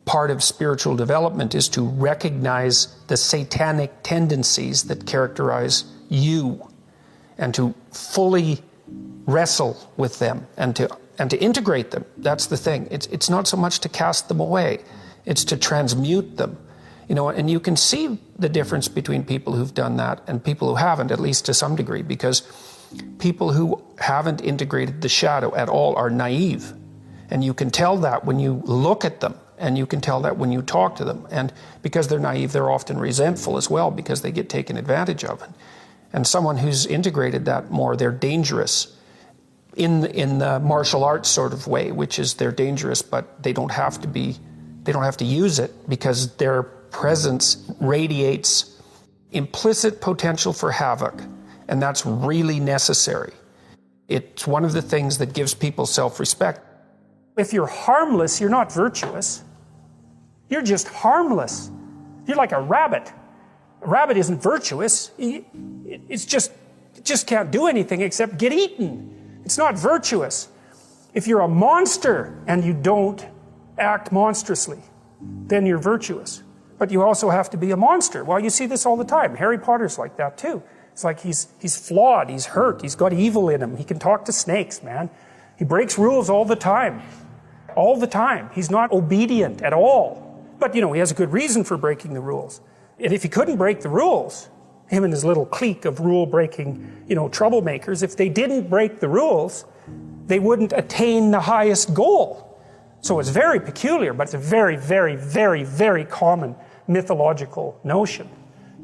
Part of spiritual development is to recognize the satanic tendencies that characterize you and to fully wrestle with them and to integrate them. That's the thing. It's not so much to cast them away, it's to transmute them. You know, and you can see the difference between people who've done that and people who haven't, at least to some degree, because people who haven't integrated the shadow at all are naive. And you can tell that when you look at them, and you can tell that when you talk to them. And because they're naive, they're often resentful as well because they get taken advantage of. And someone who's integrated that more, they're dangerous in the martial arts sort of way, which is they're dangerous, but they don't have to use it because their presence radiates implicit potential for havoc, and that's really necessary. It's one of the things that gives people self-respect. If you're harmless, you're not virtuous. You're just harmless. You're like a rabbit. A rabbit isn't virtuous. It just can't do anything except get eaten. It's not virtuous. If you're a monster and you don't act monstrously, then you're virtuous. But you also have to be a monster. Well, you see this all the time. Harry Potter's like that too. It's like he's flawed, he's hurt, he's got evil in him. He can talk to snakes, man. He breaks rules all the time. All the time. He's not obedient at all. But, you know, he has a good reason for breaking the rules. And if he couldn't break the rules, him and his little clique of rule-breaking, you know, troublemakers, if they didn't break the rules, they wouldn't attain the highest goal. So it's very peculiar, but it's a very, very, very, very common mythological notion.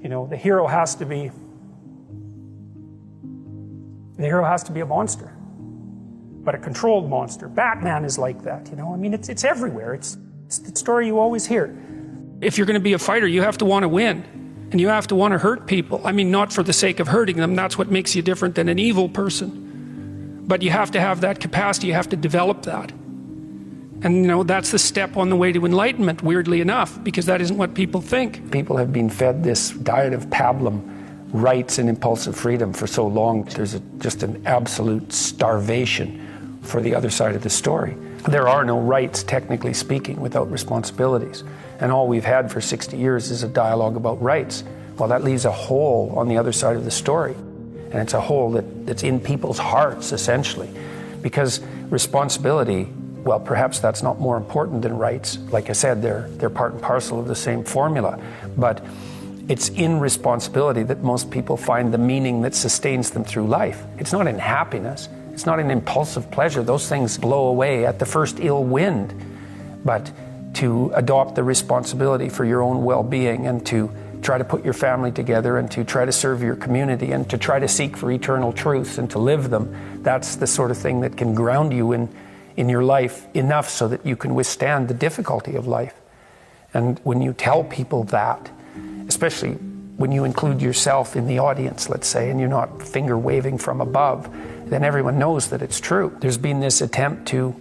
You know, the hero has to be a monster, but a controlled monster. Batman is like that, you know. I mean, it's everywhere. It's the story you always hear. If you're going to be a fighter, you have to want to win. And you have to want to hurt people. I mean, not for the sake of hurting them. That's what makes you different than an evil person. But you have to have that capacity. You have to develop that. And, you know, that's the step on the way to enlightenment, weirdly enough, because that isn't what people think. People have been fed this diet of pablum, rights and impulsive freedom for so long. There's just an absolute starvation for the other side of the story. There are no rights, technically speaking, without responsibilities. And all we've had for 60 years is a dialogue about rights. Well, that leaves a hole on the other side of the story. And it's a hole that's in people's hearts, essentially. Because responsibility, well, perhaps that's not more important than rights. Like I said, they're part and parcel of the same formula. But it's in responsibility that most people find the meaning that sustains them through life. It's not in happiness. It's not an impulsive pleasure. Those things blow away at the first ill wind. But to adopt the responsibility for your own well-being and to try to put your family together and to try to serve your community and to try to seek for eternal truths and to live them, that's the sort of thing that can ground you in your life enough so that you can withstand the difficulty of life. And when you tell people that, especially when you include yourself in the audience, let's say, and you're not finger waving from above, then everyone knows that it's true. There's been this attempt to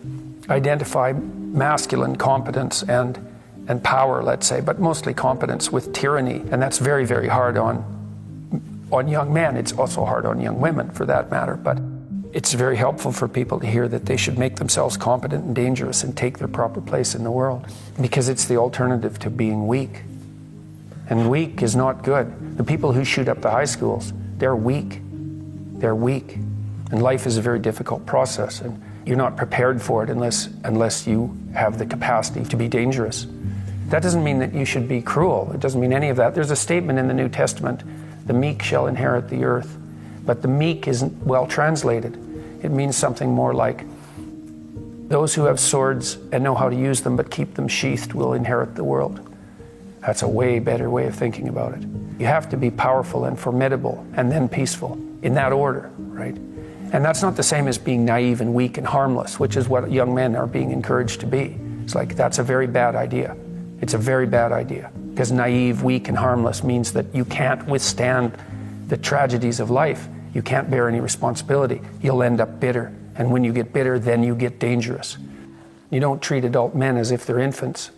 identify masculine competence and power, let's say, but mostly competence with tyranny. And that's very, very hard on young men. It's also hard on young women, for that matter. But it's very helpful for people to hear that they should make themselves competent and dangerous and take their proper place in the world, because it's the alternative to being weak. And weak is not good. The people who shoot up the high schools, they're weak. They're weak. And life is a very difficult process, and you're not prepared for it unless you have the capacity to be dangerous. That doesn't mean that you should be cruel. It doesn't mean any of that. There's a statement in the New Testament, the meek shall inherit the earth. But the meek isn't well translated. It means something more like, those who have swords and know how to use them but keep them sheathed will inherit the world. That's a way better way of thinking about it. You have to be powerful and formidable and then peaceful, in that order, right? And that's not the same as being naive and weak and harmless, which is what young men are being encouraged to be. It's like, that's a very bad idea. It's a very bad idea. Because naive, weak, and harmless means that you can't withstand the tragedies of life. You can't bear any responsibility. You'll end up bitter. And when you get bitter, then you get dangerous. You don't treat adult men as if they're infants.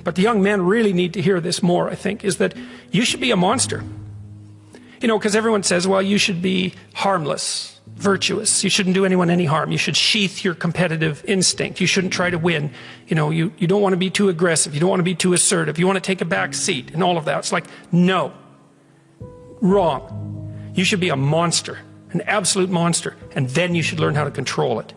But the young men really need to hear this more, I think, is that you should be a monster. You know, because everyone says, well, you should be harmless. virtuous. You shouldn't do anyone any harm. You should sheath your competitive instinct. You shouldn't try to win. You know, you don't want to be too aggressive. You don't want to be too assertive. You want to take a back seat and all of that. It's like, no. Wrong. You should be a monster, an absolute monster, and then you should learn how to control it.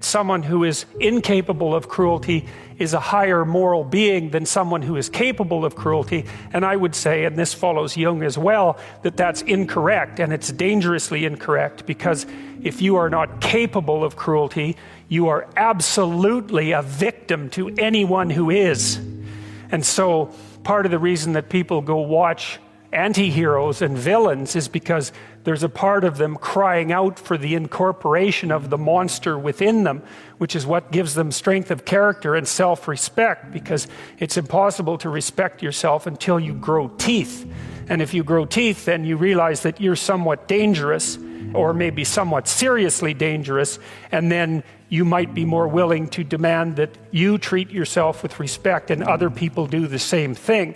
Someone who is incapable of cruelty is a higher moral being than someone who is capable of cruelty. And I would say, and this follows Jung as well, that that's incorrect, and it's dangerously incorrect, because if you are not capable of cruelty, you are absolutely a victim to anyone who is. And so part of the reason that people go watch anti-heroes and villains is because there's a part of them crying out for the incorporation of the monster within them, which is what gives them strength of character and self-respect, because it's impossible to respect yourself until you grow teeth. And if you grow teeth, then you realize that you're somewhat dangerous, or maybe somewhat seriously dangerous, and then you might be more willing to demand that you treat yourself with respect and other people do the same thing.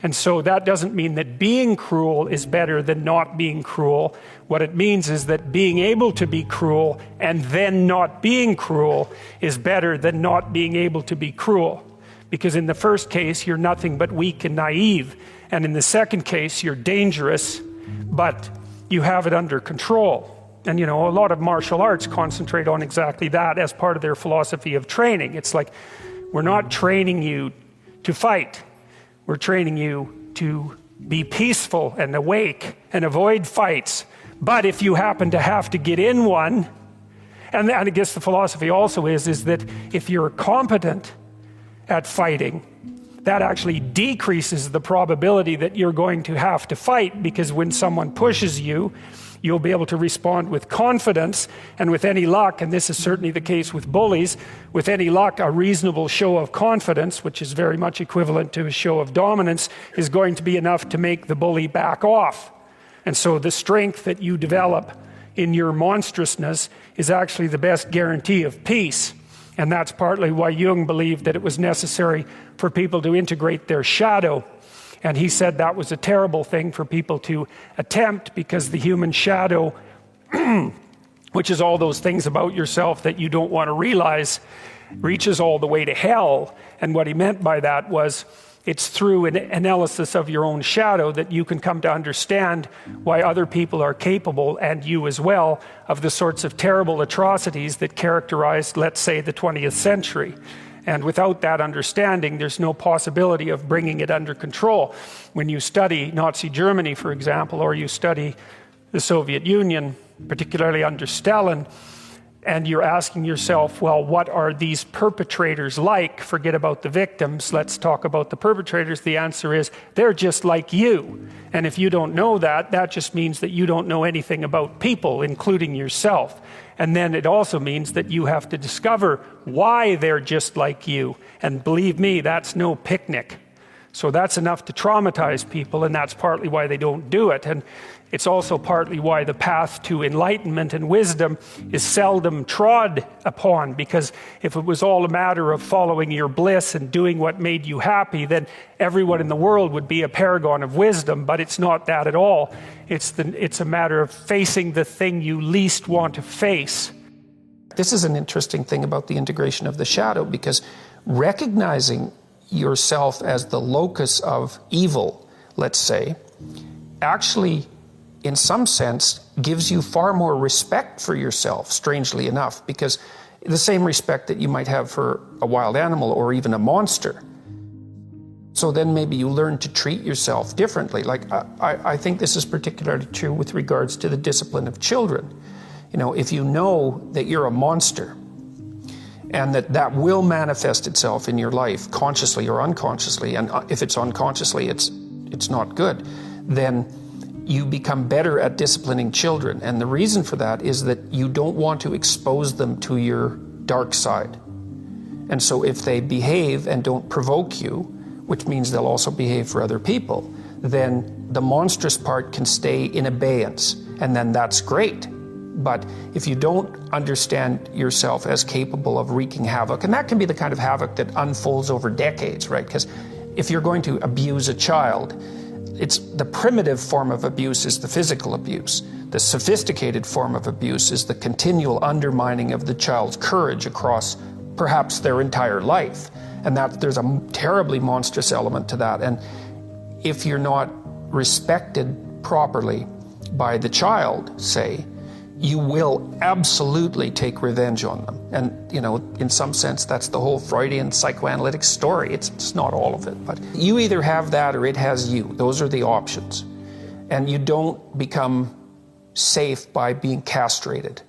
And so that doesn't mean that being cruel is better than not being cruel. What it means is that being able to be cruel and then not being cruel is better than not being able to be cruel. Because in the first case, you're nothing but weak and naive. And in the second case, you're dangerous, but you have it under control. And, you know, a lot of martial arts concentrate on exactly that as part of their philosophy of training. It's like, we're not training you to fight. We're training you to be peaceful and awake and avoid fights. But if you happen to have to get in one, and I guess the philosophy also is that if you're competent at fighting, that actually decreases the probability that you're going to have to fight, because when someone pushes you, you'll be able to respond with confidence, and with any luck, and this is certainly the case with bullies, with any luck, a reasonable show of confidence, which is very much equivalent to a show of dominance, is going to be enough to make the bully back off. And so the strength that you develop in your monstrousness is actually the best guarantee of peace. And that's partly why Jung believed that it was necessary for people to integrate their shadow. And he said that was a terrible thing for people to attempt, because the human shadow, which is all those things about yourself that you don't want to realize, reaches all the way to hell. And what he meant by that was, it's through an analysis of your own shadow that you can come to understand why other people are capable, and you as well, of the sorts of terrible atrocities that characterized, let's say, the 20th century. And without that understanding, there's no possibility of bringing it under control. When you study Nazi Germany, for example, or you study the Soviet Union, particularly under Stalin, and you're asking yourself, well, what are these perpetrators like? Forget about the victims, let's talk about the perpetrators. The answer is, they're just like you. And if you don't know that, that just means that you don't know anything about people, including yourself. And then it also means that you have to discover why they're just like you. And believe me, that's no picnic. So that's enough to traumatize people, and that's partly why they don't do it. And it's also partly why the path to enlightenment and wisdom is seldom trod upon, because if it was all a matter of following your bliss and doing what made you happy, then everyone in the world would be a paragon of wisdom. But it's not that at all. It's a matter of facing the thing you least want to face. This is an interesting thing about the integration of the shadow, because recognizing yourself as the locus of evil, let's say, actually, in some sense, gives you far more respect for yourself, strangely enough, because the same respect that you might have for a wild animal or even a monster. So then maybe you learn to treat yourself differently. Like, I think this is particularly true with regards to the discipline of children. You know, if you know that you're a monster, and that will manifest itself in your life, consciously or unconsciously, and if it's unconsciously, it's not good, then you become better at disciplining children. And the reason for that is that you don't want to expose them to your dark side. And so if they behave and don't provoke you, which means they'll also behave for other people, then the monstrous part can stay in abeyance, and then that's great. But if you don't understand yourself as capable of wreaking havoc, and that can be the kind of havoc that unfolds over decades, right? Because if you're going to abuse a child, it's the primitive form of abuse is the physical abuse. The sophisticated form of abuse is the continual undermining of the child's courage across perhaps their entire life. And that there's a terribly monstrous element to that. And if you're not respected properly by the child, say, you will absolutely take revenge on them. And, you know, in some sense, that's the whole Freudian psychoanalytic story. It's not all of it, but you either have that or it has you. Those are the options. And you don't become safe by being castrated.